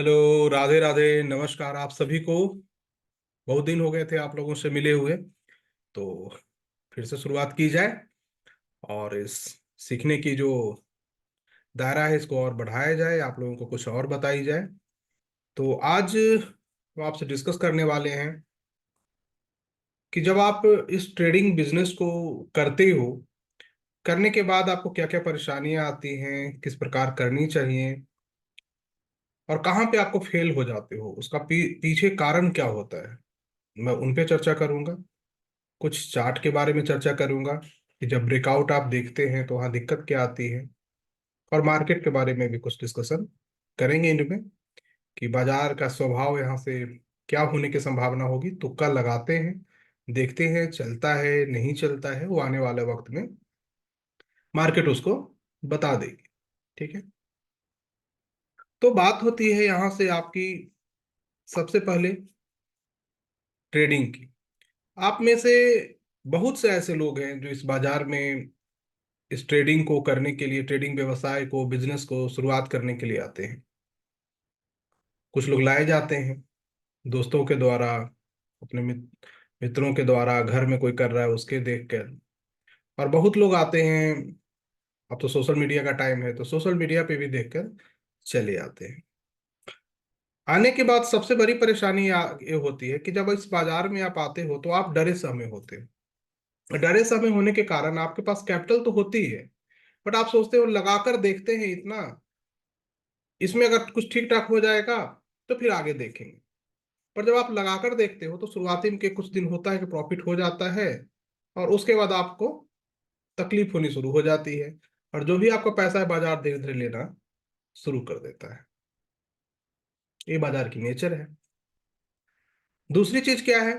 Hello, Radhe Radhe, नमस्कार आप सभी को। बहुत दिन हो गए थे आप लोगों से मिले हुए। तो फिर से शुरुआत की जाए और इस सीखने की जो दायरा है इसको और बढ़ाया जाए, आप लोगों को कुछ और बताई जाए। तो आज हम आपसे डिस्कस करने वाले हैं कि जब आप इस ट्रेडिंग बिजनेस को करते हो, करने के बाद आपको क्या क्या परेशानियां आती हैं, किस प्रकार करनी चाहिए और कहाँ पे आपको फेल हो जाते हो, उसका पीछे कारण क्या होता है, मैं उन पे चर्चा करूंगा। कुछ चार्ट के बारे में चर्चा करूंगा कि जब ब्रेकआउट आप देखते हैं तो वहाँ दिक्कत क्या आती है। और मार्केट के बारे में भी कुछ डिस्कशन करेंगे इनमें कि बाजार का स्वभाव यहाँ से क्या होने की संभावना होगी। तुक्का लगाते हैं, देखते हैं चलता है नहीं चलता है, वो आने वाले वक्त में मार्केट उसको बता देगी। ठीक है। तो बात होती है यहाँ से आपकी सबसे पहले ट्रेडिंग की। आप में से बहुत से ऐसे लोग हैं जो इस बाजार में इस ट्रेडिंग को करने के लिए, ट्रेडिंग व्यवसाय को, बिजनेस को शुरुआत करने के लिए आते हैं। कुछ लोग लाए जाते हैं दोस्तों के द्वारा, अपने मित्रों के द्वारा, घर में कोई कर रहा है उसके देख कर। और बहुत लोग आते हैं, अब तो सोशल मीडिया का टाइम है तो सोशल मीडिया पे भी देखकर चले आते हैं। आने के बाद सबसे बड़ी परेशानी ये होती है कि जब इस बाजार में आप आते हो तो आप डरे सहमे होते हो। डरे सहमे होने के कारण आपके पास कैपिटल तो होती है, बट आप सोचते हो लगाकर देखते हैं इतना, इसमें अगर कुछ ठीक ठाक हो जाएगा तो फिर आगे देखेंगे। पर जब आप लगाकर देखते हो तो शुरुआती में के कुछ दिन होता है कि प्रॉफिट हो जाता है, और उसके बाद आपको तकलीफ होनी शुरू हो जाती है, और जो भी आपका पैसा है बाजार धीरे धीरे लेना शुरू कर देता है। ये बाजार की नेचर है। दूसरी चीज क्या है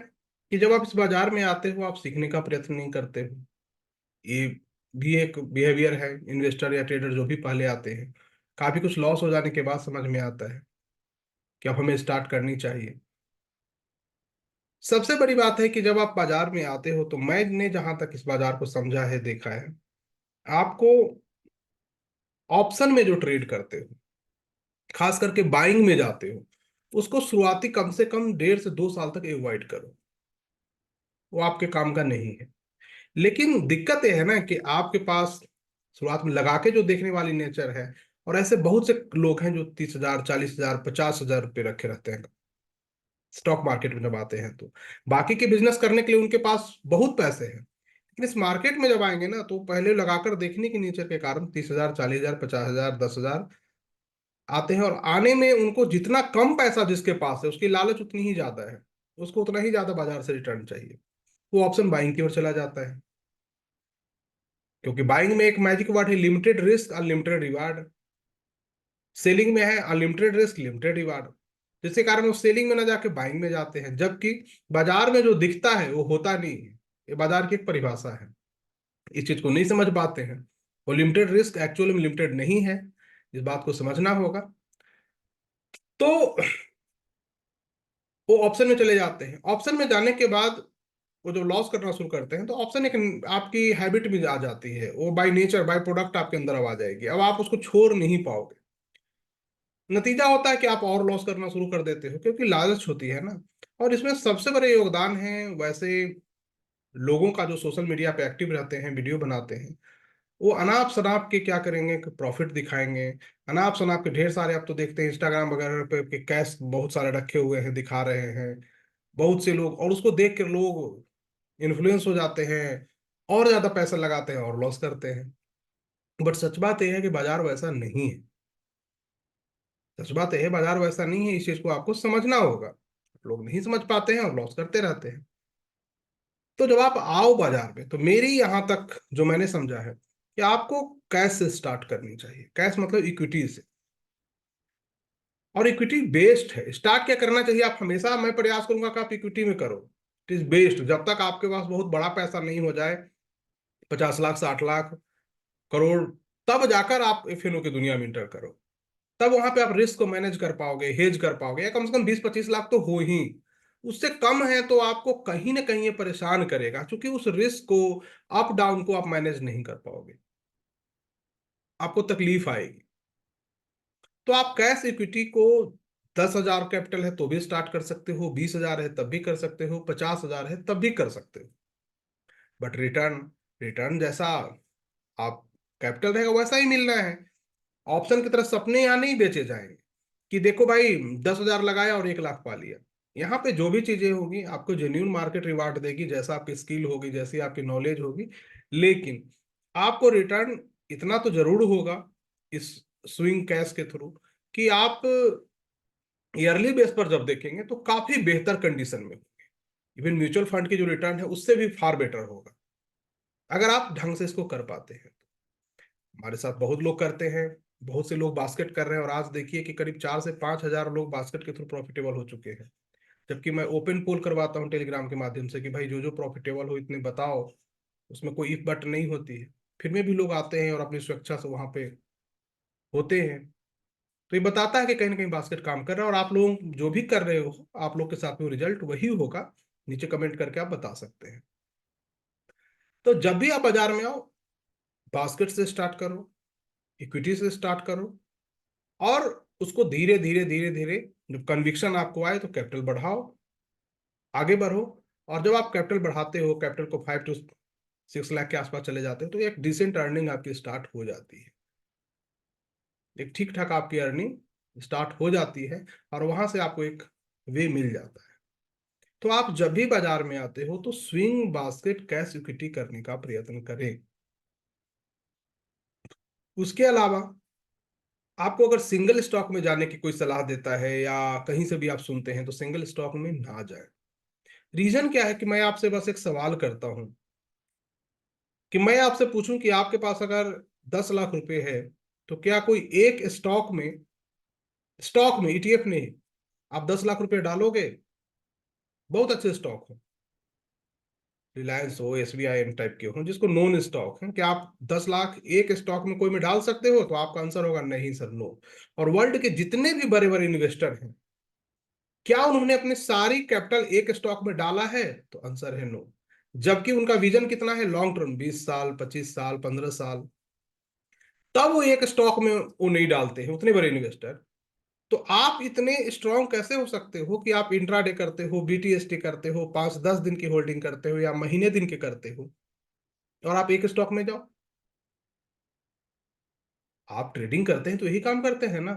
कि जब आप इस बाजार में आते हो आप सीखने का प्रयत्न नहीं करते हो। ये भी एक बिहेवियर है। इन्वेस्टर या ट्रेडर जो भी पहले आते हैं, काफी कुछ लॉस हो जाने के बाद समझ में आता है कि अब हमें स्टार्ट करनी चाहिए। सबसे बड़ी बात है कि जब आप बाजार में आते हो तो मैंने जहां तक इस बाजार को समझा है, देखा है, आपको ऑप्शन में जो ट्रेड करते हो, खास करके बाइंग में जाते हो, उसको शुरुआती कम से कम 1.5 से 2 साल तक एवॉइड करो। वो आपके काम का नहीं है। लेकिन दिक्कत यह है ना कि आपके पास शुरुआत में लगा के जो देखने वाली नेचर है, और ऐसे बहुत से लोग हैं जो 30,000, 40,000, 50,000 रुपये रखे रहते हैं स्टॉक मार्केट में जब आते हैं तो। बाकी के बिजनेस करने के लिए उनके पास बहुत पैसे हैं, लेकिन इस मार्केट में जब आएंगे ना तो पहले लगाकर देखने की नेचर के कारण 30,000, 40,000, 50,000, 10,000 आते हैं। और आने में उनको जितना कम पैसा जिसके पास है उसकी लालच उतनी ही ज्यादा है, उसको उतना ही ज्यादा बाजार से रिटर्न चाहिए। वो ऑप्शन बाइंग की ओर चला जाता है, क्योंकि बाइंग में एक मैजिक वर्ड है, limited risk unlimited reward. Selling में है अनलिमिटेड रिस्क लिमिटेड रिवार्ड, जिसके कारण वो सेलिंग में ना जाके बाइंग में जाते हैं, जबकि बाजार में जो दिखता है वो होता नहीं है। ये बाजार की एक परिभाषा है, इस चीज को नहीं समझ पाते हैं। वो लिमिटेड रिस्क एक्चुअली में लिमिटेड नहीं है, इस बात को समझना होगा। तो वो ऑप्शन में चले जाते हैं। ऑप्शन में जाने के बाद वो जो लॉस करना शुरू करते हैं तो ऑप्शन एक आपकी हैबिट में आ जाती है, वो बाय नेचर बाय प्रोडक्ट आपके अंदर अब आ जाएगी, अब आप उसको छोड़ नहीं पाओगे। नतीजा होता है कि आप और लॉस करना शुरू कर देते हो, क्योंकि लालच होती है ना। और इसमें सबसे बड़े योगदान है वैसे लोगों का जो सोशल मीडिया पे एक्टिव रहते हैं, वीडियो बनाते हैं। वो अनाप शनाप के क्या करेंगे कि प्रॉफिट दिखाएंगे। अनाप शनाप के ढेर सारे, आप तो देखते हैं इंस्टाग्राम वगैरह पे कि कैश बहुत सारे रखे हुए हैं, दिखा रहे हैं बहुत से लोग, और उसको देख कर लोग इन्फ्लुएंस हो जाते हैं, और ज्यादा पैसा लगाते हैं और लॉस करते हैं। बट सच बात यह है कि बाजार वैसा नहीं है। सच बात यह है, बाजार वैसा नहीं है, इस चीज को आपको समझना होगा। लोग नहीं समझ पाते हैं और लॉस करते रहते हैं। तो जब आप आओ बाजार में तो मेरी यहां तक जो मैंने समझा है कि आपको कैश से स्टार्ट करनी चाहिए। कैश मतलब इक्विटी से, और इक्विटी बेस्ड है। स्टार्ट क्या करना चाहिए, आप हमेशा, मैं प्रयास करूंगा कि आप इक्विटी में करो। इट इज बेस्ड, जब तक आपके पास बहुत बड़ा पैसा नहीं हो जाए, 50 लाख, 60 लाख, करोड़, तब जाकर आप एफएनओ की दुनिया में इंटर करो। तब वहां पे आप रिस्क को मैनेज कर पाओगे, हेज कर पाओगे, या कम से कम 20-25 लाख तो हो ही। उससे कम है तो आपको कहीं ना कहीं ये परेशान करेगा, क्योंकि उस रिस्क को, अप डाउन को आप मैनेज नहीं कर पाओगे, आपको तकलीफ आएगी। तो आप कैश इक्विटी को 10,000 कैपिटल है तो भी स्टार्ट कर सकते हो, 20,000 है तब भी कर सकते हो, 50,000 है तब भी कर सकते हो। बट रिटर्न, रिटर्न जैसा आप कैपिटल रहेगा वैसा ही मिलना है। ऑप्शन की तरह सपने यहाँ नहीं बेचे जाएंगे कि देखो भाई 10,000 लगाया और 1 लाख पा लिया। यहाँ पे जो भी चीजें होगी आपको जेन्यून मार्केट रिवार्ड देगी, जैसा आपकी स्किल होगी, जैसी आपकी नॉलेज होगी। लेकिन आपको रिटर्न इतना तो जरूर होगा इस स्विंग कैश के थ्रू कि आप ईयरली बेस पर जब देखेंगे तो काफी बेहतर कंडीशन में होंगे। इवन म्यूचुअल फंड की जो रिटर्न है उससे भी फार बेटर होगा अगर आप ढंग से इसको कर पाते हैं। हमारे साथ बहुत लोग करते हैं, बहुत से लोग बास्केट कर रहे हैं, और आज देखिए कि करीब 4 से 5 हजार लोग बास्केट के थ्रू प्रॉफिटेबल हो चुके हैं। जबकि मैं ओपन पोल करवाता हूँ टेलीग्राम के माध्यम से कि भाई जो जो प्रॉफिटेबल हो इतने बताओ, उसमें कोई इफ बट नहीं होती है। फिर में भी लोग आते हैं और अपनी स्वेच्छा से वहां पे होते हैं। तो ये बताता है कि कहीं ना कहीं बास्केट काम कर रहा है, और आप लोग जो भी कर रहे हो आप लोग के साथ में रिजल्ट वही होगा। नीचे कमेंट करके आप बता सकते हैं। तो जब भी आप बाजार में आओ, बास्केट से स्टार्ट करो, इक्विटी से स्टार्ट करो, और उसको धीरे धीरे धीरे धीरे जब कन्विक्शन आपको आए तो कैपिटल बढ़ाओ, आगे बढ़ो। और जब आप कैपिटल बढ़ाते हो, कैपिटल को 5 से 6 लाख के आसपास चले जाते हो, तो एक डिसेंट अर्निंग आपकी स्टार्ट हो जाती है। एक ठीक ठाक आपकी अर्निंग स्टार्ट हो जाती है, और वहां से आपको एक वे मिल जाता है। तो आप जब भी बाजार में आते हो तो स्विंग बास्केट कैश इक्विटी करने का प्रयत्न करें। उसके अलावा आपको अगर सिंगल स्टॉक में जाने की कोई सलाह देता है या कहीं से भी आप सुनते हैं तो सिंगल स्टॉक में ना जाए। रीजन क्या है कि मैं आपसे बस एक सवाल करता हूं कि मैं आपसे पूछूं कि आपके पास अगर 10 लाख रुपए है तो क्या कोई एक स्टॉक में ईटीएफ नहीं, आप 10 लाख रुपए डालोगे? बहुत अच्छे स्टॉक हो, रिलायंस हो, एसबीआई टाइप के हो जिसको नॉन स्टॉक है, क्या आप 10 लाख एक स्टॉक में कोई में डाल सकते हो? तो आपका आंसर होगा नहीं सर, नो। और वर्ल्ड के जितने भी बड़े बड़े इन्वेस्टर हैं, क्या उन्होंने अपनी सारी कैपिटल एक स्टॉक में डाला है? तो आंसर है नो। जबकि उनका विजन कितना है, लॉन्ग टर्म, 20 साल, 25 साल, 15 साल। तब वो एक स्टॉक में वो नहीं डालते हैं उतने बड़े इन्वेस्टर। तो आप इतने स्ट्रांग कैसे हो सकते हो कि आप इंट्राडे करते हो, बीटीएसटी करते हो, 5-10 दिन की होल्डिंग करते हो या महीने दिन के करते हो, और आप एक स्टॉक में जाओ? आप ट्रेडिंग करते हैं तो यही काम करते हैं ना।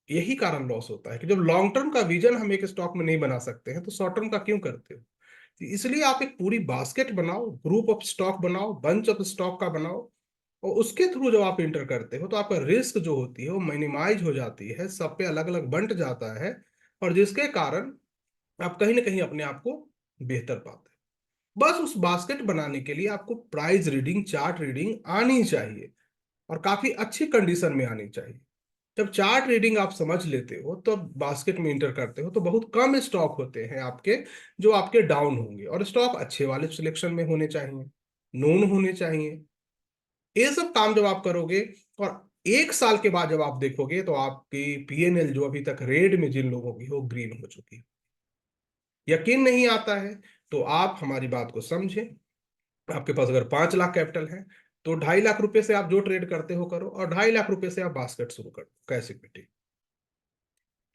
यही कारण लॉस होता है कि जब लॉन्ग टर्म का विजन हम एक स्टॉक में नहीं बना सकते हैं तो शॉर्ट टर्म का क्यों करते हो? तो इसलिए आप एक पूरी बास्केट बनाओ, ग्रुप ऑफ स्टॉक बनाओ, बंच ऑफ स्टॉक का बनाओ, और उसके थ्रू जब आप इंटर करते हो तो आपका रिस्क जो होती है वो मिनिमाइज हो जाती है, सब पे अलग अलग बंट जाता है, और जिसके कारण आप कहीं ना कहीं अपने आप को बेहतर पाते हैं। बस उस बास्केट बनाने के लिए आपको प्राइस रीडिंग, चार्ट रीडिंग आनी चाहिए, और काफी अच्छी कंडीशन में आनी चाहिए। जब चार्ट रीडिंग आप समझ लेते हो तो बास्केट में इंटर करते हो तो बहुत कम स्टॉक होते हैं आपके जो आपके डाउन होंगे, और स्टॉक अच्छे वाले सिलेक्शन में होने चाहिए, नोन होने चाहिए। ये सब काम जब आप करोगे, और 1 साल के बाद जब आप देखोगे तो आपकी पीएनएल जो अभी तक रेड में जिन लोगों की, वो ग्रीन हो चुकी है। यकीन नहीं आता है तो आप हमारी बात को समझें। आपके पास अगर 5 लाख कैपिटल है तो 2.5 लाख रुपए से आप जो ट्रेड करते हो करो, और 2.5 लाख रुपए से आप बास्केट शुरू करो कैश इक्विटी।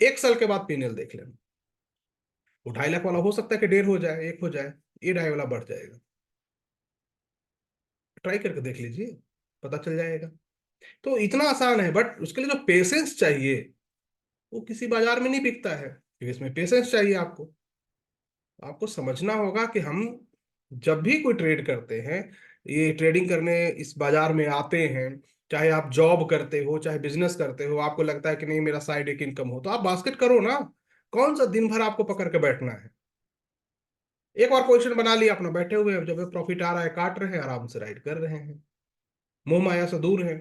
1 साल के बाद पीएनएल देख लेना। वो 2.5 लाख वाला हो सकता है कि 1.5 हो जाए, 1 हो जाए, ये 2.5 वाला बढ़ जाएगा। ट्राई करके देख लीजिए, पता चल जाएगा। तो इतना आसान है, बट उसके लिए जो पेशेंस चाहिए वो किसी बाजार में नहीं बिकता है, क्योंकि इसमें पेशेंस चाहिए आपको। आपको समझना होगा कि हम जब भी कोई ट्रेड करते हैं, ये ट्रेडिंग करने इस बाजार में आते हैं, चाहे आप जॉब करते हो चाहे बिजनेस करते हो, आपको लगता है कि नहीं मेरा साइड एक इनकम हो, तो आप बास्केट करो ना। कौन सा दिन भर आपको पकड़ के बैठना है? एक बार पोजीशन बना लिया अपना, बैठे हुए हैं, जब प्रॉफिट आ रहा है काट रहे हैं, आराम से राइड कर रहे हैं, मोह माया से दूर है।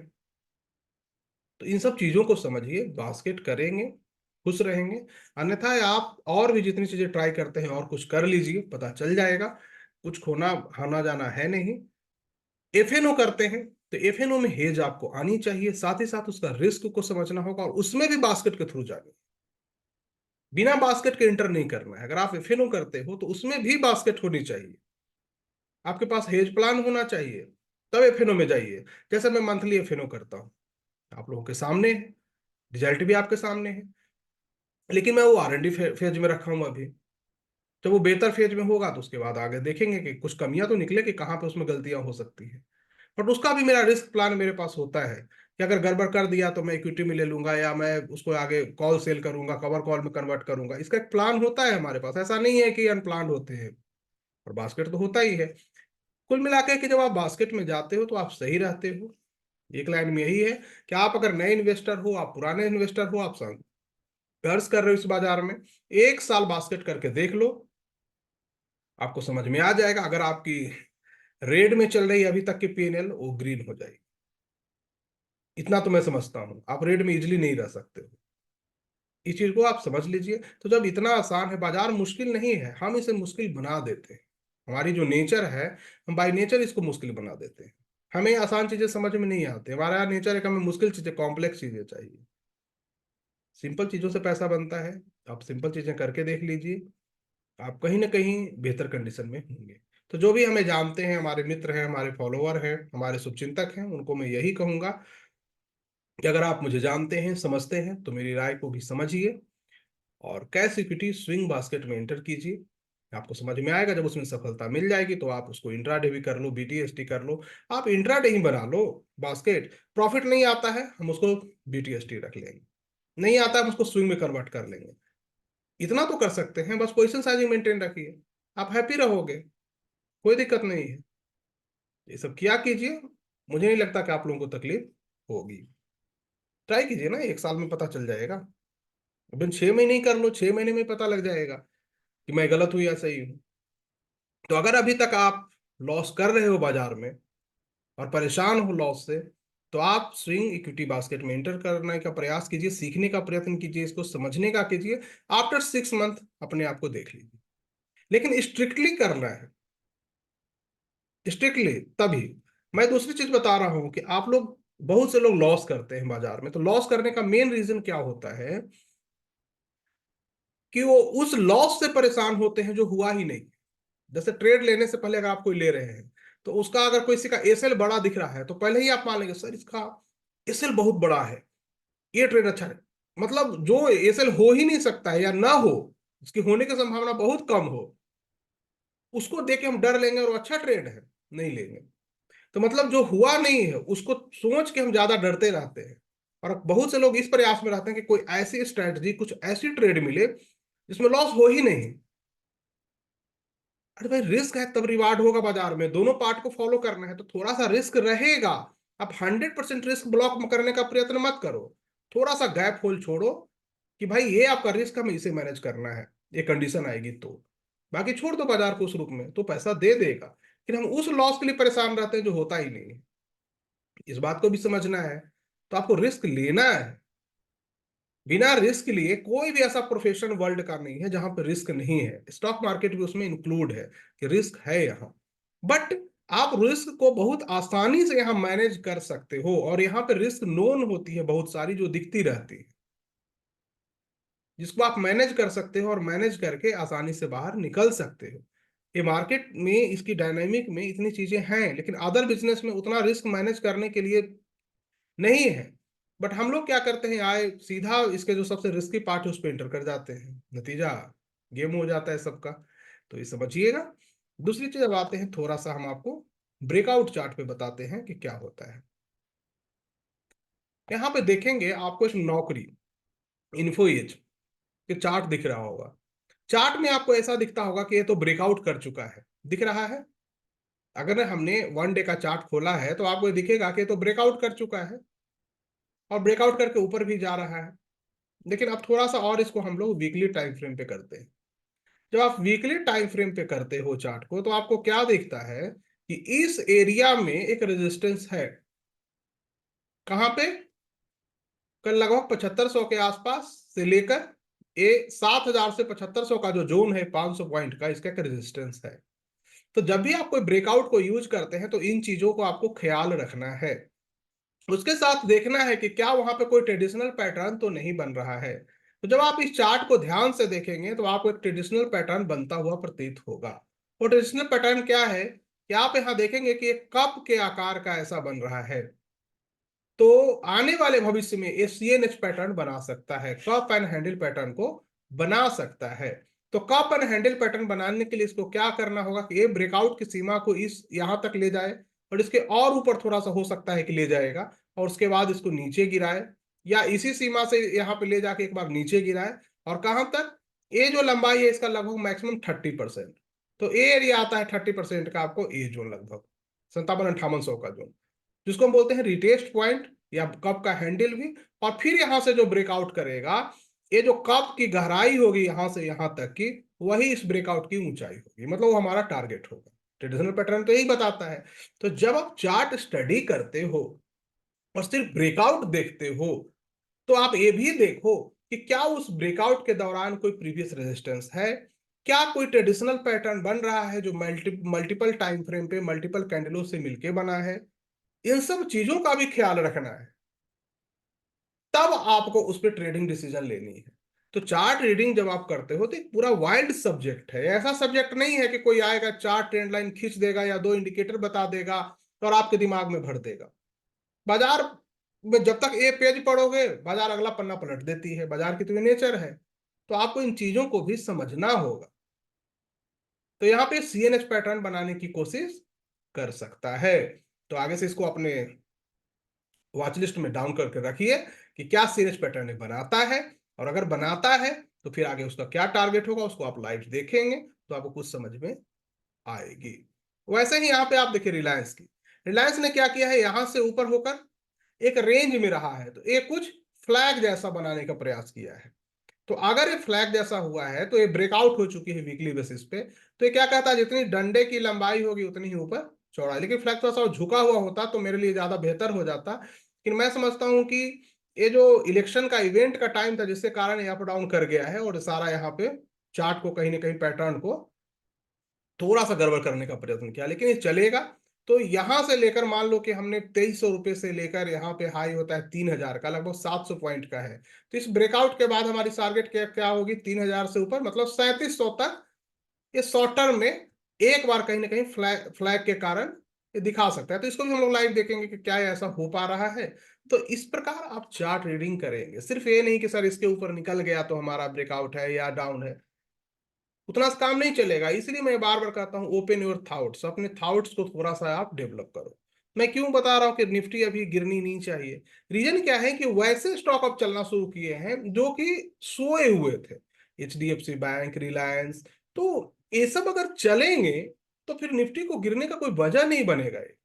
तो इन सब चीजों को समझिए, बास्केट करेंगे खुश रहेंगे। अन्यथा आप और भी जितनी चीजें ट्राई करते हैं और कुछ कर लीजिए, पता चल जाएगा। कुछ खोना आना जाना है नहीं। एफएनओ करते हैं तो एफएनओ में हेज आपको आनी चाहिए, साथ ही साथ उसका रिस्क को समझना होगा, और उसमें भी बास्केट के थ्रू जाना। बिना बास्केट के इंटर नहीं करना है। अगर आप एफएनओ करते हो तो उसमें भी बास्केट होनी चाहिए, आपके पास हेज प्लान होना चाहिए, तब एफएनओ में जाइए। जैसे मैं मंथली एफएनओ करता हूँ, आप लोगों के सामने है, रिजल्ट भी आपके सामने है। लेकिन मैं वो R&D फेज में रखा हूँ अभी। जब वो बेहतर फेज में होगा तो उसके बाद आगे देखेंगे कि कुछ कमियां तो निकले कि कहाँ पे उसमें गलतियां हो सकती है। बट उसका भी मेरा रिस्क प्लान मेरे पास होता है कि अगर गड़बड़ कर दिया तो मैं इक्विटी में ले लूंगा, या मैं उसको आगे कॉल सेल करूंगा, कवर कॉल में कन्वर्ट करूंगा। इसका एक प्लान होता है हमारे पास, ऐसा नहीं है कि अनप्लान होते हैं। और बास्केट तो होता ही है। कुल मिला के कि जब आप बास्केट में जाते हो तो आप सही रहते हो। एक लाइन में यही है कि आप अगर नए इन्वेस्टर हो, आप पुराने इन्वेस्टर हो, आप संघर्ष कर रहे हो इस बाजार में, 1 साल बास्केट करके देख लो, आपको समझ में आ जाएगा। अगर आपकी रेड में चल रही है अभी तक की P&L, वो ग्रीन हो जाएगी। इतना तो मैं समझता हूँ, आप रेड में इजिली नहीं रह सकते हो। इस चीज को आप समझ लीजिए। तो जब इतना आसान है, बाजार मुश्किल नहीं है, हम इसे मुश्किल बना देते हैं। हमारी जो नेचर है, हम बाई नेचर इसको मुश्किल बना देते हैं। हमें आसान चीजें समझ में नहीं आती, हमारा नेचर है कि हमें मुश्किल चीजें, कॉम्प्लेक्स चीजें चाहिए। सिंपल चीजों से पैसा बनता है। आप सिंपल चीजें करके देख लीजिए, आप कहीं ना कहीं बेहतर कंडीशन में होंगे। तो जो भी हमें जानते हैं, हमारे मित्र हैं, हमारे फॉलोअर हैं, हमारे शुभचिंतक हैं, उनको मैं यही कहूंगा कि अगर आप मुझे जानते हैं, समझते हैं, तो मेरी राय को भी समझिए और कैश इक्विटी स्विंग बास्केट में एंटर कीजिए। आपको समझ में आएगा। जब उसमें सफलता मिल जाएगी तो आप उसको इंट्राडे भी कर लो, BTST कर लो। आप इंट्राडे ही बना लो बास्केट। प्रॉफिट नहीं आता है, हम उसको BTST रख लेंगे। नहीं आता है, हम उसको स्विंग में कन्वर्ट कर लेंगे। इतना तो कर सकते हैं, बस पोजिशन साइजिंग मेंटेन रखिए, आप हैप्पी रहोगे, कोई दिक्कत नहीं है। ये सब किया कीजिए, मुझे नहीं लगता कि आप लोगों को तकलीफ होगी। ट्राई कीजिए ना, 1 साल में पता चल जाएगा। अभी 6 महीने ही कर लो, 6 महीने में पता लग जाएगा कि मैं गलत हूं या सही हूं। तो अगर अभी तक आप लॉस कर रहे हो बाजार में और परेशान हो लॉस से, तो आप स्विंग इक्विटी बास्केट में एंटर करने का प्रयास कीजिए, सीखने का प्रयत्न कीजिए, इसको समझने का कीजिए। आफ्टर 6 मंथ अपने आप को देख लीजिए। लेकिन स्ट्रिक्टली करना है, स्ट्रिक्टली तभी। मैं दूसरी चीज बता रहा हूं कि आप लोग, बहुत से लोग लॉस करते हैं बाजार में। तो लॉस करने का मेन रीजन क्या होता है कि वो उस लॉस से परेशान होते हैं जो हुआ ही नहीं। जैसे ट्रेड लेने से पहले अगर आप कोई ले रहे हैं, तो उसका अगर किसी का एसएल बड़ा दिख रहा है, तो पहले ही आप मान लेंगे सर इसका एसएल बहुत बड़ा है, ये ट्रेड अच्छा है। मतलब जो एसएल हो ही नहीं सकता है या ना हो, उसकी होने की संभावना बहुत कम हो, उसको देख के हम डर लेंगे और वो अच्छा ट्रेड है, नहीं लेंगे। तो मतलब जो हुआ नहीं है उसको सोच के हम ज्यादा डरते रहते हैं। और बहुत से लोग इस प्रयास में रहते हैं कि कोई ऐसी स्ट्रेटजी, कुछ ऐसी ट्रेड मिले जिसमें लॉस हो ही नहीं। अरे भाई, रिस्क है तब रिवार्ड होगा बाजार में, दोनों पार्ट को फॉलो करना है तो थोड़ा सा रिस्क रहेगा। आप 100% रिस्क ब्लॉक करने का प्रयत्न मत करो। थोड़ा सा गैप होल छोड़ो कि भाई ये आपका रिस्क, हमें इसे मैनेज करना है, ये कंडीशन आएगी तो। बाकी छोड़ दो बाजार को उस रूप में, तो पैसा दे देगा। फिर हम उस लॉस के लिए परेशान रहते हैं जो होता ही नहीं है। इस बात को भी समझना है। तो आपको रिस्क लेना है। बिना रिस्क लिए कोई भी ऐसा प्रोफेशन वर्ल्ड का नहीं है जहां पर रिस्क नहीं है। स्टॉक मार्केट भी उसमें इंक्लूड है कि रिस्क है यहाँ। बट आप रिस्क को बहुत आसानी से यहाँ मैनेज कर सकते हो, और यहाँ पे रिस्क नोन होती है बहुत सारी, जो दिखती रहती है, जिसको आप मैनेज कर सकते हो और मैनेज करके आसानी से बाहर निकल सकते हो। ये मार्केट में इसकी डायनामिक में इतनी चीजें हैं, लेकिन अदर बिजनेस में उतना रिस्क मैनेज करने के लिए नहीं है। बट हम लोग क्या करते हैं, आए सीधा इसके जो सबसे रिस्की पार्ट है उस पर एंटर कर जाते हैं, नतीजा गेम हो जाता है सबका। तो ये समझिएगा। दूसरी चीज, अब आते हैं थोड़ा सा हम आपको ब्रेकआउट चार्ट पे बताते हैं कि क्या होता है। यहाँ पे देखेंगे आपको इस नौकरी इन्फो एज के चार्ट दिख रहा होगा। चार्ट में आपको ऐसा दिखता होगा कि ये तो ब्रेकआउट कर चुका है, दिख रहा है। अगर हमने 1 डे का चार्ट खोला है तो आपको ये दिखेगा कि ये तो ब्रेकआउट कर चुका है और ब्रेकआउट करके ऊपर भी जा रहा है। लेकिन अब थोड़ा सा और इसको हम लोग वीकली टाइम फ्रेम पे करते हैं। जब आप वीकली टाइम फ्रेम पे करते हो चार्ट को, तो आपको क्या दिखता है कि इस एरिया में एक रेजिस्टेंस है। कहां पे? कल लगभग 7500 के आसपास से लेकर ये 7000 से 7500 का जो जोन है, 500 पॉइंट का, इसका एक रेजिस्टेंस है। तो जब भी आप कोई ब्रेकआउट को यूज करते हैं तो इन चीजों को आपको ख्याल रखना है। उसके साथ देखना है कि क्या वहां पे कोई ट्रेडिशनल पैटर्न तो नहीं बन रहा है। तो जब आप इस चार्ट को ध्यान से देखेंगे तो आपको एक ट्रेडिशनल पैटर्न बनता हुआ प्रतीत होगा। वो ट्रेडिशनल पैटर्न क्या है कि आप यहाँ देखेंगे कि एक कप के आकार का ऐसा बन रहा है। तो आने वाले भविष्य में ये CNH पैटर्न बना सकता है, कप एंड हैंडल पैटर्न को बना सकता है। तो कप एंड हैंडल पैटर्न बनाने के लिए इसको क्या करना होगा कि ये ब्रेकआउट की सीमा को इस यहां तक ले जाए, और इसके और ऊपर थोड़ा सा हो सकता है कि ले जाएगा, और उसके बाद इसको नीचे गिराए, या इसी सीमा से यहाँ पे ले जाके एक बार नीचे गिराए। और कहां तक? ये जो लंबाई है इसका लगभग मैक्सिमम 30%। तो ये एरिया आता है 30% का आपको, ए जोन लगभग 57-58 का जोन, जिसको हम बोलते हैं रिटेस्ट पॉइंट या कप का हैंडल भी। और फिर यहां से जो ब्रेकआउट करेगा, ये जो कप की गहराई होगी यहां से यहां तक की, वही इस ब्रेकआउट की ऊंचाई होगी, मतलब वो हमारा टारगेट होगा। ट्रेडिशनल पैटर्न तो यही बताता है। तो जब आप चार्ट स्टडी करते हो और सिर्फ ब्रेकआउट देखते हो, तो आप ये भी देखो कि क्या उस ब्रेकआउट के दौरान कोई प्रीवियस रेजिस्टेंस है, क्या कोई ट्रेडिशनल पैटर्न बन रहा है जो मल्टीपल टाइम फ्रेम पे मल्टीपल कैंडलों से मिलके बना है। इन सब चीजों का भी ख्याल रखना है, तब आपको उस पर ट्रेडिंग डिसीजन लेनी है। तो चार्ट रीडिंग जब आप करते हो तो एक पूरा वाइल्ड सब्जेक्ट है, ऐसा सब्जेक्ट नहीं है कि कोई आएगा चार्ट ट्रेंड लाइन खींच देगा या दो इंडिकेटर बता देगा और आपके दिमाग में भर देगा। बाजार में जब तक ये पेज पढ़ोगे, बाजार अगला पन्ना पलट देती है, बाजार की तो ये नेचर है। तो आपको इन चीजों को भी समझना होगा। तो यहाँ पे CNH पैटर्न बनाने की कोशिश कर सकता है। तो आगे से इसको अपने वॉच लिस्ट में डाउन करके रखिए कि क्या CNH पैटर्न बनाता है, और अगर बनाता है तो फिर आगे उसका क्या टारगेट होगा, उसको आप लाइव देखेंगे तो आपको कुछ समझ में आएगी। वैसे ही यहाँ पे आप देखिए रिलायंस की, रिलायंस ने क्या किया है, यहां से ऊपर होकर एक रेंज में रहा है, तो एक कुछ फ्लैग जैसा बनाने का प्रयास किया है। तो अगर ये फ्लैग जैसा हुआ है तो ये ब्रेकआउट हो चुकी है वीकली बेसिस पे। तो ये क्या कहता है, जितनी डंडे की लंबाई होगी उतनी ही ऊपर चौड़ाई। लेकिन फ्लैग थोड़ा सा झुका हुआ होता तो मेरे लिए ज्यादा बेहतर हो जाता, लेकिन मैं समझता हूं कि ये जो इलेक्शन का इवेंट का टाइम था जिसके कारण ये अप डाउन कर गया है, और सारा यहाँ पे चार्ट को कहीं ना कहीं पैटर्न को थोड़ा सा गड़बड़ करने का प्रयत्न किया, लेकिन ये चलेगा। तो यहां से लेकर मान लो कि हमने 2300 रुपये से लेकर यहाँ पे हाई होता है 3000 का, लगभग 700 पॉइंट का है। तो इस ब्रेकआउट के बाद हमारी टारगेट क्या क्या होगी, 3000 से ऊपर, मतलब 3700 तक। ये शॉर्ट टर्म में एक बार कहीं ना कहीं फ्लैग फ्लैग के कारण ये दिखा सकता है। तो इसको भी हम लोग लाइव देखेंगे कि क्या ऐसा हो पा रहा है। तो इस प्रकार आप चार्ट रीडिंग करेंगे, सिर्फ ये नहीं कि सर इसके ऊपर निकल गया तो हमारा ब्रेकआउट है या डाउन है, उतना काम नहीं चलेगा। इसलिए मैं बार बार कहता हूं ओपन योर थॉट्स, अपने थॉट्स को थोड़ा सा आप डेवलप करो। मैं क्यों बता रहा हूं कि निफ्टी अभी गिरनी नहीं चाहिए? रीजन क्या है कि वैसे स्टॉक अब चलना शुरू किए हैं जो कि सोए हुए थे, HDFC बैंक, रिलायंस। तो ये सब अगर चलेंगे तो फिर निफ्टी को गिरने का कोई वजह नहीं बनेगा। ये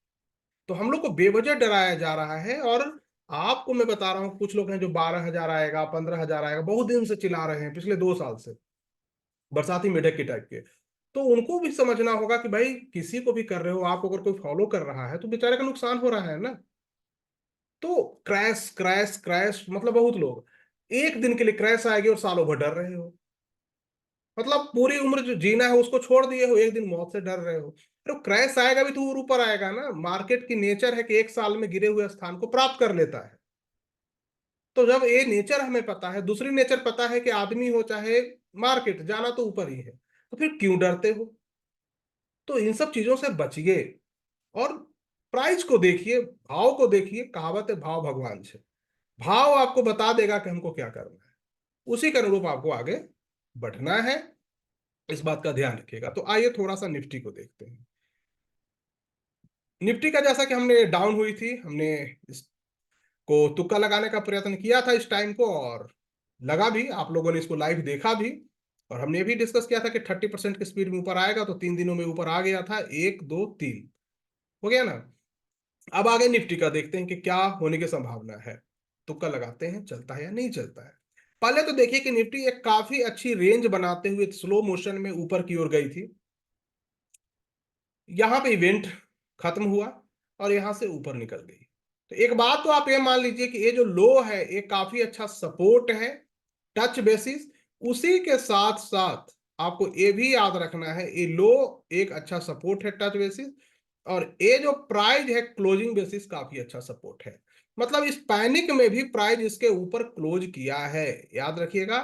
तो हम लोग को बेवजह डराया जा रहा है। और आपको मैं बता रहा हूँ, कुछ लोग हैं जो 12,000 आएगा, 15,000 आएगा, बहुत दिन से चिल्ला रहे हैं, पिछले 2 साल से, बरसाती मेढक के टाइप के। तो उनको भी समझना होगा कि भाई किसी को भी कर रहे हो आप, अगर कोई फॉलो कर रहा है तो बेचारे का नुकसान हो रहा है ना। तो क्रैश क्रैश क्रैश, मतलब बहुत लोग एक दिन के लिए क्रैश आएगी और सालों भर डर रहे हो, मतलब पूरी उम्र जो जीना है उसको छोड़ दिए हो, एक दिन मौत से डर रहे हो। तो क्रैश आएगा भी तो और ऊपर आएगा ना। मार्केट की नेचर है कि एक साल में गिरे हुए स्थान को प्राप्त कर लेता है। तो जब ये नेचर हमें पता है, दूसरी नेचर पता है कि आदमी हो चाहे मार्केट, जाना तो ऊपर ही है, तो फिर क्यों डरते हो? तो इन सब चीजों से बचिए। और प्राइस को देखिए, भाव को देखिए, कहावत है भाव भगवान से। भाव आपको बता देगा कि हमको क्या करना है, उसी के अनुरूप आपको आगे बढ़ना है। इस बात का ध्यान रखिएगा। तो आइए थोड़ा सा निफ्टी को देखते हैं। निफ्टी का जैसा कि हमने डाउन हुई थी, हमने इसको तुक्का लगाने का प्रयत्न किया था इस टाइम को, और लगा भी, आप लोगों ने इसको लाइव देखा भी। और हमने ये भी डिस्कस किया था कि 30% की स्पीड में ऊपर आएगा, तो 3 दिनों में ऊपर आ गया था, 1 2 3 हो गया ना। अब आगे निफ्टी का देखते हैं कि क्या होने की संभावना है। तुक्का लगाते हैं चलता है या नहीं चलता है। पहले तो देखिए कि निफ्टी एक काफी अच्छी रेंज बनाते हुए स्लो मोशन में ऊपर की ओर गई थी। यहां पे इवेंट खत्म हुआ और यहां से ऊपर निकल गई। तो एक बात तो आप ये मान लीजिए कि ये जो लो है ये काफी अच्छा सपोर्ट है, टच बेसिस। उसी के साथ साथ आपको ये भी याद रखना है, ये लो एक अच्छा सपोर्ट है टच बेसिस, और ये जो प्राइस है क्लोजिंग बेसिस काफी अच्छा सपोर्ट है। मतलब इस पैनिक में भी प्राइस इसके ऊपर क्लोज किया है, याद रखिएगा।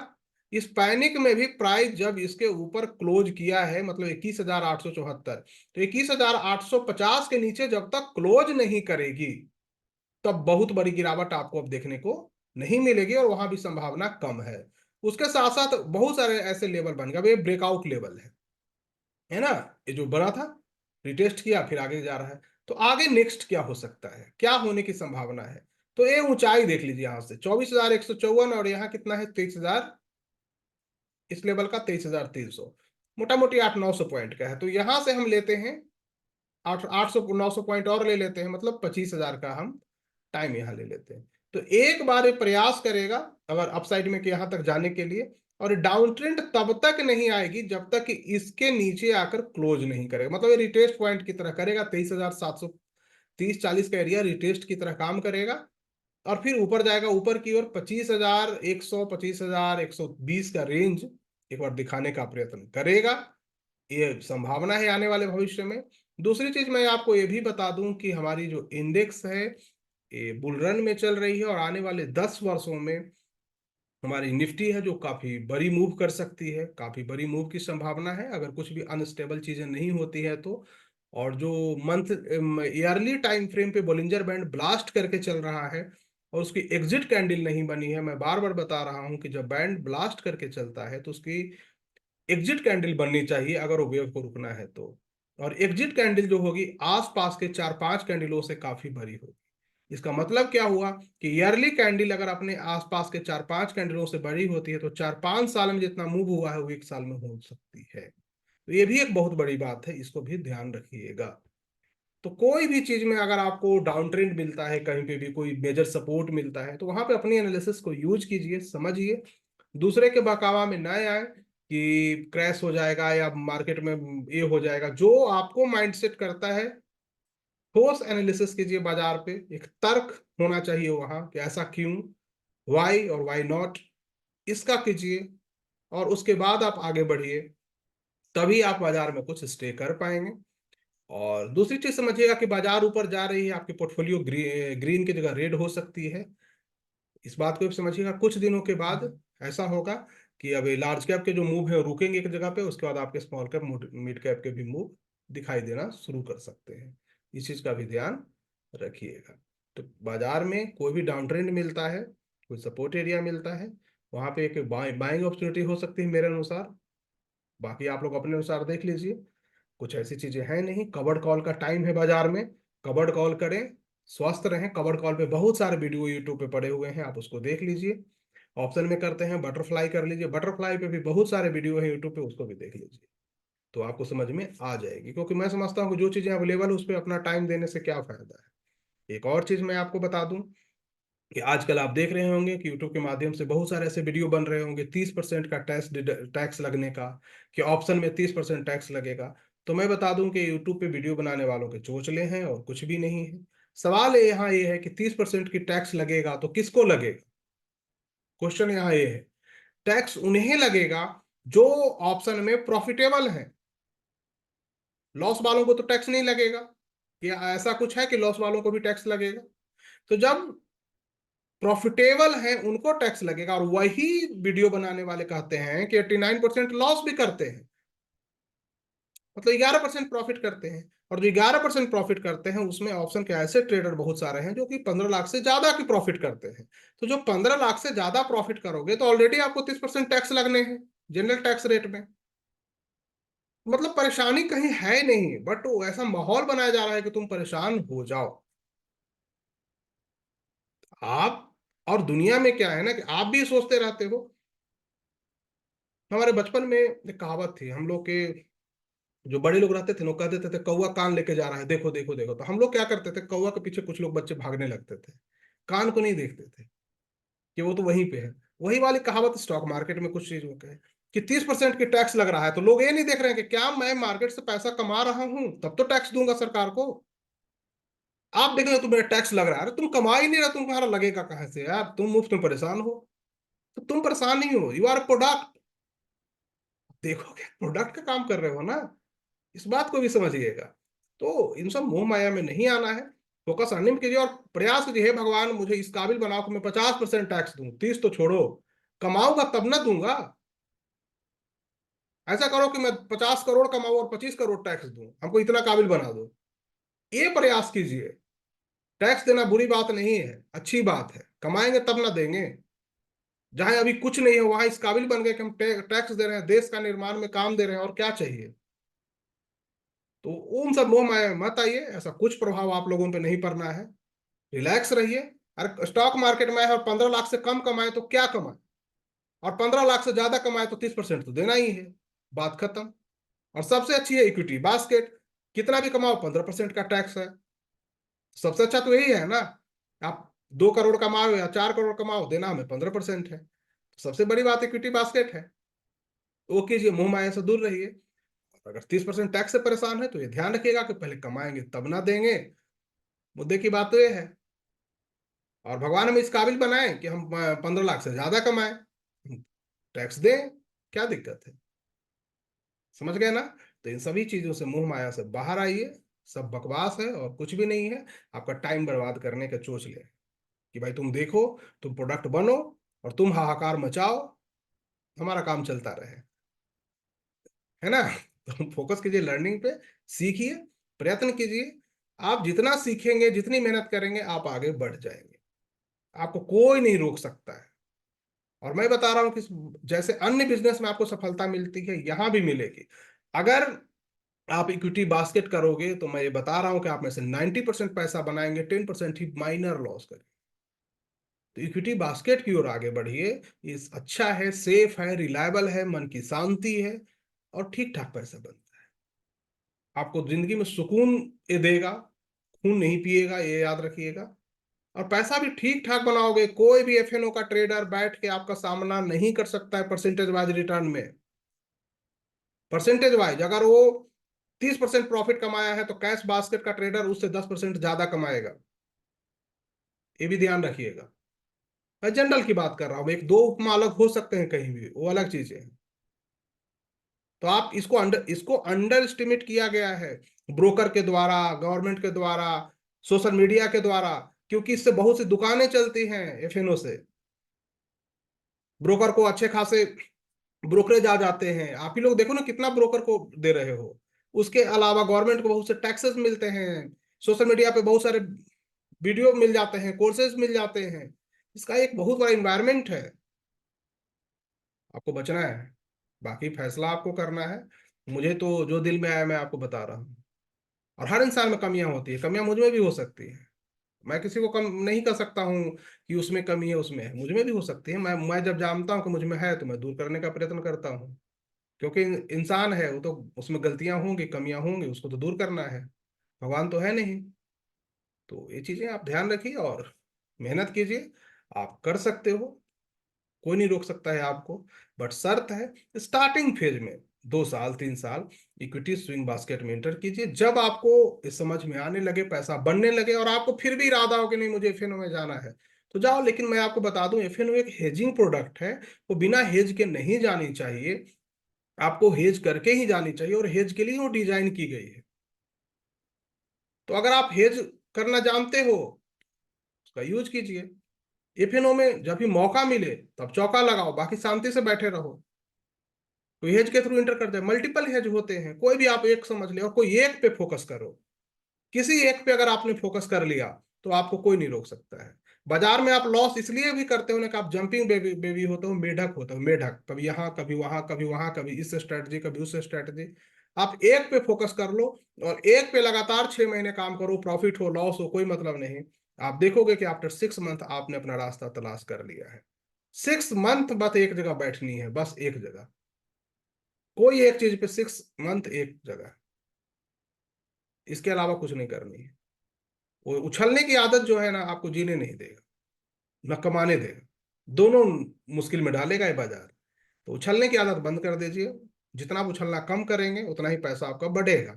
इस पैनिक में भी प्राइस जब इसके ऊपर क्लोज किया है, मतलब 21,874, तो 21,850 के नीचे जब तक क्लोज नहीं करेगी तब बहुत बड़ी गिरावट आपको अब देखने को नहीं मिलेगी और वहां भी संभावना कम है। उसके साथ साथ बहुत सारे ऐसे लेवल बन गए, अब ये ब्रेकआउट लेवल है ना। ये जो बना था, रिटेस्ट किया, फिर आगे जा रहा है। तो आगे नेक्स्ट क्या हो सकता है, क्या होने की संभावना है? तो ये ऊंचाई देख लीजिए, यहां से 24,154 और यहाँ कितना है 23,000, इस लेवल का 23,300, मोटा मोटी 800-900 पॉइंट का है। तो यहां से हम लेते हैं 800-900 पॉइंट और ले लेते हैं, मतलब 25,000 का हम टाइम यहाँ ले लेते हैं। तो एक बार ये प्रयास करेगा अगर अपसाइड में कि यहाँ तक जाने के लिए, और डाउन ट्रेंड तब तक नहीं आएगी जब तक कि इसके नीचे आकर क्लोज नहीं करेगा। मतलब ये रिटेस्ट पॉइंट की तरह करेगा, 23,730-40 का एरिया रिटेस्ट की तरह काम करेगा, और फिर ऊपर जाएगा ऊपर की ओर 25,100, 25,120 का रेंज एक बार दिखाने का प्रयत्न करेगा। ये संभावना है आने वाले भविष्य में। दूसरी चीज मैं आपको ये भी बता दूं कि हमारी जो इंडेक्स है ये बुल रन में चल रही है, और आने वाले 10 वर्षों में हमारी निफ्टी है जो काफी बड़ी मूव कर सकती है, काफी बड़ी मूव की संभावना है अगर कुछ भी अनस्टेबल चीजें नहीं होती है तो। और जो मंथ ईयरली टाइम फ्रेम पे बोलिंजर बैंड ब्लास्ट करके चल रहा है और उसकी एग्जिट कैंडल नहीं बनी है, मैं बार बार बता रहा हूं कि जब बैंड ब्लास्ट करके चलता है तो उसकी एग्जिट कैंडल बननी चाहिए अगर वो वेव को रुकना है तो। और एग्जिट कैंडल जो होगी आसपास के 4-5 कैंडलों से काफी बड़ी होगी। इसका मतलब क्या हुआ कि ईयरली कैंडल अगर अपने आसपास के 4-5 कैंडलों से बड़ी होती है तो 4-5 साल में जितना मूव हुआ है वो एक साल में हो सकती है। तो ये भी एक बहुत बड़ी बात है, इसको भी ध्यान रखिएगा। तो कोई भी चीज में अगर आपको डाउन ट्रेंड मिलता है, कहीं पे भी कोई मेजर सपोर्ट मिलता है, तो वहां पे अपनी एनालिसिस को यूज कीजिए, समझिए, दूसरे के बहकावा में ना आए कि क्रैश हो जाएगा या मार्केट में ये हो जाएगा। जो आपको माइंडसेट करता है, ठोस एनालिसिस कीजिए बाजार पे, एक तर्क होना चाहिए वहां कि ऐसा क्यों, वाई और वाई नॉट, इसका कीजिए, और उसके बाद आप आगे बढ़िए, तभी आप बाजार में कुछ स्टे कर पाएंगे। और दूसरी चीज समझिएगा कि बाजार ऊपर जा रही है, आपकी पोर्टफोलियो ग्रीन की जगह रेड हो सकती है। इस बात को भी समझिएगा, कुछ दिनों के बाद ऐसा होगा कि अब लार्ज कैप के जो मूव है रुकेंगे एक जगह पे, उसके बाद आपके स्मॉल कैप मिड कैप के भी मूव दिखाई देना शुरू कर सकते हैं। इस चीज का भी ध्यान रखिएगा। तो बाजार में कोई भी डाउन ट्रेंड मिलता है, कोई सपोर्ट एरिया मिलता है, वहां पे एक बाइंग अपॉर्चुनिटी हो सकती है मेरे अनुसार। बाकी आप लोग अपने अनुसार देख लीजिए। कुछ ऐसी चीजें हैं नहीं, कवर्ड कॉल का टाइम है बाजार में, कवर्ड कॉल करें, स्वस्थ रहें। कवर्ड कॉल पे बहुत सारे वीडियो यूट्यूब पे पड़े हुए हैं, आप उसको देख लीजिए। ऑप्शन में करते हैं बटरफ्लाई कर लीजिए, बटरफ्लाई पे भी बहुत सारे वीडियो है यूट्यूब पे, उसको भी देख लीजिए, तो आपको समझ में आ जाएगी। क्योंकि मैं समझता हूँ कि जो चीजें अवेलेबल है उस पर अपना टाइम देने से क्या फायदा है। एक और चीज मैं आपको बता दूं कि आजकल आप देख रहे होंगे कि यूट्यूब के माध्यम से बहुत सारे ऐसे वीडियो बन रहे होंगे 30% का टैक्स लगने का, कि ऑप्शन में 30% टैक्स लगेगा। तो मैं बता दूं कि यूट्यूब पे वीडियो बनाने वालों के चोचले हैं और कुछ भी नहीं है। सवाल यहाँ ये है कि 30% की टैक्स लगेगा तो किसको लगेगा? क्वेश्चन यहाँ ये है। टैक्स उन्हें लगेगा जो ऑप्शन में प्रॉफिटेबल है। लॉस वालों को तो टैक्स नहीं लगेगा। या ऐसा कुछ है कि लॉस वालों को भी टैक्स लगेगा? तो जब प्रॉफिटेबल है उनको टैक्स लगेगा, और वही वीडियो बनाने वाले कहते हैं कि 89% लॉस भी करते हैं, मतलब 11% प्रॉफिट करते हैं। और जो 11% प्रॉफिट करते हैं उसमें ऑप्शन के ऐसे ट्रेडर बहुत सारे हैं जो कि 15 लाख से ज्यादा की प्रॉफिट करते हैं। तो जो 15 लाख से ज्यादा प्रॉफिट करोगे तो ऑलरेडी आपको 30% टैक्स लगने हैं जनरल टैक्स रेट में। मतलब परेशानी कहीं है नहीं, बट ऐसा माहौल बनाया जा रहा है कि तुम परेशान हो जाओ आप। और दुनिया में क्या है ना कि आप भी सोचते रहते हो। हमारे बचपन में एक कहावत थी, हम लोग के जो बड़े लोग रहते थे ना वो कहते थे कौवा कान लेके जा रहा है, देखो देखो देखो। तो हम लोग क्या करते थे, कौवा के पीछे कुछ लोग बच्चे भागने लगते थे, कान को नहीं देखते थे कि वो तो वहीं पे है। वही वाली कहावत स्टॉक मार्केट में कुछ चीजों के है कि 30% की टैक्स लग रहा है, तो लोग ये नहीं देख रहे हैं कि क्या मैं मार्केट से पैसा कमा रहा हूं तब तो टैक्स दूंगा सरकार को। आप देख रहे हो तुम्हें टैक्स लग रहा है, अरे तुम कमा ही नहीं रहा, तुम्हारा लगेगा कहाँ से यार, तुम मुफ्त में परेशान हो। तो तुम परेशान नहीं हो, यू आर प्रोडक्ट। देखोगे प्रोडक्ट का काम कर रहे हो ना, इस बात को भी समझिएगा। तो इन सब मोह माया में नहीं आना है, फोकस अर्निंग कीजिए और प्रयास कीजिए, हे भगवान मुझे इस काबिल बनाओ कि मैं 50% टैक्स दूं, 30 तो छोड़ो, कमाऊंगा तब ना दूंगा। ऐसा करो कि मैं 50 करोड़ कमाऊं और 25 करोड़ टैक्स दूं, हमको इतना काबिल बना दो, ये प्रयास कीजिए। टैक्स देना बुरी बात नहीं है, अच्छी बात है, कमाएंगे तब ना देंगे। जहां अभी कुछ नहीं है वहां इस काबिल बन गए कि हम टैक्स दे रहे हैं, देश का निर्माण में काम दे रहे हैं, और क्या चाहिए। तो उन सब मोह माया में मत आइए, ऐसा कुछ प्रभाव आप लोगों पे नहीं पड़ना है। रिलैक्स रहिए। अरे स्टॉक मार्केट में है और 15 लाख से कम कमाए तो क्या कमाए, और 15 लाख से ज्यादा कमाए तो 30% तो देना ही है, बात खत्म। और सबसे अच्छी है इक्विटी बास्केट, कितना भी कमाओ 15% का टैक्स है। सबसे अच्छा तो यही है ना। आप 2 करोड़ कमाओ या 4 करोड़ कमाओ, देना हमें 15% है। सबसे बड़ी बात इक्विटी बास्केट है। वो कीजिए, मुंह माया से दूर रहिए। अगर 30% टैक्स से परेशान है तो ये ध्यान रखिएगा कि पहले कमाएंगे तब ना देंगे। मुद्दे की बात तो ये है। और भगवान हमें इस काबिल बनाए कि हम 15 लाख से ज्यादा कमाएं, टैक्स दें, क्या दिक्कत है। समझ गए ना। तो इन सभी चीजों से, मुंह माया से बाहर आइए। सब बकवास है और कुछ भी नहीं है। आपका टाइम बर्बाद करने का सोच ले कि भाई तुम देखो, तुम प्रोडक्ट बनो और तुम हाहाकार मचाओ, हमारा काम चलता रहे, है ना। तो फोकस कीजिए लर्निंग पे, सीखिए, प्रयत्न कीजिए। आप जितना सीखेंगे, जितनी मेहनत करेंगे, आप आगे बढ़ जाएंगे। आपको कोई नहीं रोक सकता है। और मैं बता रहा हूं कि जैसे अन्य बिजनेस में आपको सफलता मिलती है, यहां भी मिलेगी। अगर आप इक्विटी बास्केट करोगे तो मैं ये बता रहा हूं कि आप में से 90% पैसा बनाएंगे, 10% ही माइनर लॉस करेंगे। तो इक्विटी बास्केट की ओर आगे बढ़िए। ये अच्छा है, सेफ है, रिलायबल है, मन की शांति है, और ठीक ठाक पैसा बनता है। आपको जिंदगी में सुकून ये देगा। खून नहीं पिएगा, ये याद रखिएगा। और पैसा भी ठीक ठाक बनाओगे। कोई भी एफएनओ का ट्रेडर बैठ के आपका सामना नहीं कर सकता है परसेंटेज वाइज रिटर्न में। परसेंटेज वाइज अगर वो 30% प्रॉफिट कमाया है तो कैश बास्केट का ट्रेडर उससे 10% ज्यादा कमाएगा। ये भी ध्यान रखिएगा। मैं जनरल की बात कर रहा हूँ, एक दो उपमा अलग हो सकते हैं कहीं भी, वो अलग चीजें हैं। तो आप इसको अंडर एस्टिमेट किया गया है, ब्रोकर के द्वारा, गवर्नमेंट के द्वारा, सोशल मीडिया के द्वारा। क्योंकि इससे बहुत सी दुकानें चलती हैं एफएनओ से। ब्रोकर को अच्छे खासे ब्रोकरेज आ जाते हैं। आप ही लोग देखो ना कितना ब्रोकर को दे रहे हो। उसके अलावा गवर्नमेंट को बहुत से टैक्सेस मिलते हैं। सोशल मीडिया पे बहुत सारे वीडियो मिल जाते हैं, कोर्सेज मिल जाते हैं। इसका एक बहुत बड़ा इन्वायरमेंट है। आपको बचना है, बाकी फैसला आपको करना है। मुझे तो जो दिल में आया मैं आपको बता रहा हूँ। और हर इंसान में कमियां होती है, कमियां मुझ में भी हो सकती है। मैं किसी को कम नहीं कर सकता हूँ कि उसमें कमी है, उसमें है, मुझ में भी हो सकती है। मैं जब जानता हूँ कि मुझ में है तो मैं दूर करने का प्रयत्न करता हूँ। क्योंकि इंसान है वो, तो उसमें गलतियां होंगी, कमियां होंगी, उसको तो दूर करना है। भगवान तो है नहीं। तो ये चीजें आप ध्यान रखिए और मेहनत कीजिए। आप कर सकते हो, कोई नहीं रोक सकता है आपको। बट शर्त है, स्टार्टिंग फेज में 2 साल 3 साल इक्विटी स्विंग बास्केट में एंटर कीजिए। जब आपको इस समझ में आने लगे, पैसा बनने लगे, और आपको फिर भी इरादा हो कि नहीं मुझे एफएनओ में जाना है, तो जाओ। लेकिन मैं आपको बता दूं, एफएनओ एक हेजिंग प्रोडक्ट है। वो बिना हेज के नहीं जानी चाहिए। आपको हेज करके ही जानी चाहिए, और हेज के लिए वो डिजाइन की गई है। तो अगर आप हेज करना जानते हो, उसका यूज कीजिए। एफएनओ में जब भी मौका मिले तब चौका लगाओ, बाकी शांति से बैठे रहो। कोई हेज के थ्रू इंटर करते हैं, मल्टीपल हेज होते हैं, कोई भी आप एक समझ ले और कोई एक पे फोकस करो। किसी एक पे अगर आपने फोकस कर लिया तो आपको कोई नहीं रोक सकता है। बाजार में आप लॉस इसलिए भी करते हो ना कि आप जंपिंग बेबी बेबी होते हो, मेढक होते हो, मेढक, कभी यहाँ कभी वहां, कभी वहां, कभी इस स्ट्रेटजी कभी उस स्ट्रेटजी। आप एक पे फोकस कर लो और एक पे लगातार 6 महीने काम करो, प्रॉफिट हो लॉस हो कोई मतलब नहीं। आप देखोगे कि आफ्टर 6 मंथ आपने अपना रास्ता तलाश कर लिया है। 6 मंथ बस एक जगह बैठनी है, बस एक जगह। कोई एक चीज पे 6 मंथ एक जगह, इसके अलावा कुछ नहीं करनी है। वो उछलने की आदत जो है ना, आपको जीने नहीं देगा, न कमाने देगा। दोनों मुश्किल में डालेगा ये बाजार। तो उछलने की आदत बंद कर दीजिए। जितना आप उछलना कम करेंगे उतना ही पैसा आपका बढ़ेगा।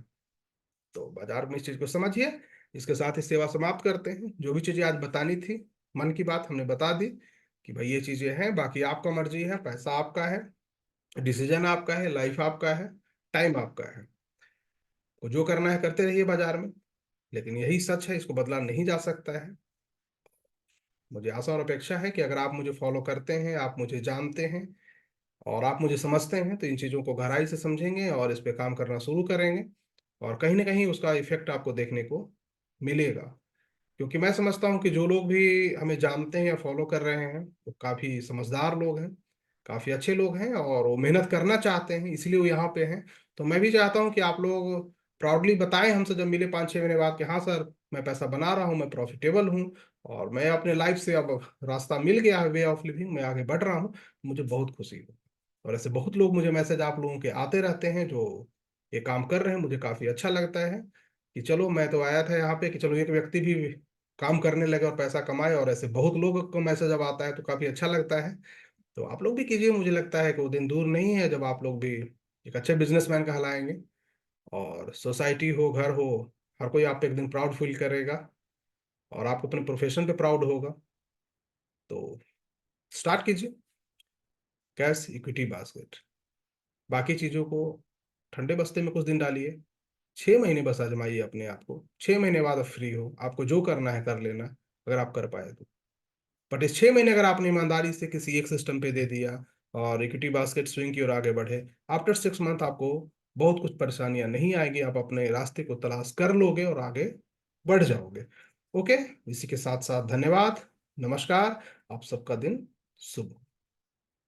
तो बाजार में इस चीज को समझिए। इसके साथ ही सेवा समाप्त करते हैं। जो भी चीजें आज बतानी थी, मन की बात हमने बता दी कि भाई ये चीजें हैं। बाकी आपका मर्जी है, पैसा आपका है, डिसीजन आपका है, लाइफ आपका है, टाइम आपका है। तो जो करना है करते रहिए बाजार में। लेकिन यही सच है, इसको बदला नहीं जा सकता है। मुझे आशा और अपेक्षा है कि अगर आप मुझे फॉलो करते हैं, आप मुझे जानते हैं और आप मुझे समझते हैं, तो इन चीज़ों को गहराई से समझेंगे और इस पे काम करना शुरू करेंगे। और कहीं ना कहीं उसका इफेक्ट आपको देखने को मिलेगा। क्योंकि मैं समझता हूँ कि जो लोग भी हमें जानते हैं या फॉलो कर रहे हैं वो काफी समझदार लोग हैं, काफी अच्छे लोग हैं, और वो मेहनत करना चाहते हैं, इसलिए वो यहाँ पे हैं। तो मैं भी चाहता हूँ कि आप लोग प्राउडली बताएं हमसे जब मिले 5-6 महीने बाद कि हाँ सर, मैं पैसा बना रहा हूँ, मैं प्रॉफिटेबल हूँ, और मैं अपने लाइफ से अब रास्ता मिल गया है, वे ऑफ लिविंग, मैं आगे बढ़ रहा हूँ। मुझे बहुत खुशी है। और ऐसे बहुत लोग मुझे मैसेज आप लोगों के आते रहते हैं जो ये काम कर रहे हैं, मुझे काफी अच्छा लगता है कि चलो, मैं तो आया था यहाँ पे कि चलो एक व्यक्ति भी काम करने लगे और पैसा कमाए, और ऐसे बहुत लोगों को मैसेज जब आता है तो काफी अच्छा लगता है। तो आप लोग भी कीजिए, मुझे लगता है कि वो दिन दूर नहीं है जब आप लोग भी एक अच्छे बिजनेसमैन कहलाएंगे, और सोसाइटी हो, घर हो, हर कोई आप पे एक दिन प्राउड फील करेगा, और आप अपने प्रोफेशन पे प्राउड होगा। तो स्टार्ट कीजिए कैश इक्विटी बास्केट। बाकी चीजों को ठंडे बस्ते में कुछ दिन डालिए, 6 महीने बस आजमाइए अपने आप को, 6 महीने बाद आप फ्री हो, आपको जो करना है कर लेना, अगर आप कर पाए तो। बट इस 6 महीने अगर आपने ईमानदारी से किसी एक सिस्टम पे दे दिया और इक्विटी बास्केट स्विंग की ओर आगे बढ़े, आफ्टर 6 मंथ आपको बहुत कुछ परेशानियां नहीं आएगी, आप अपने रास्ते को तलाश कर लोगे और आगे बढ़ जाओगे। ओके, इसी के साथ साथ धन्यवाद, नमस्कार, आप सबका दिन शुभ हो।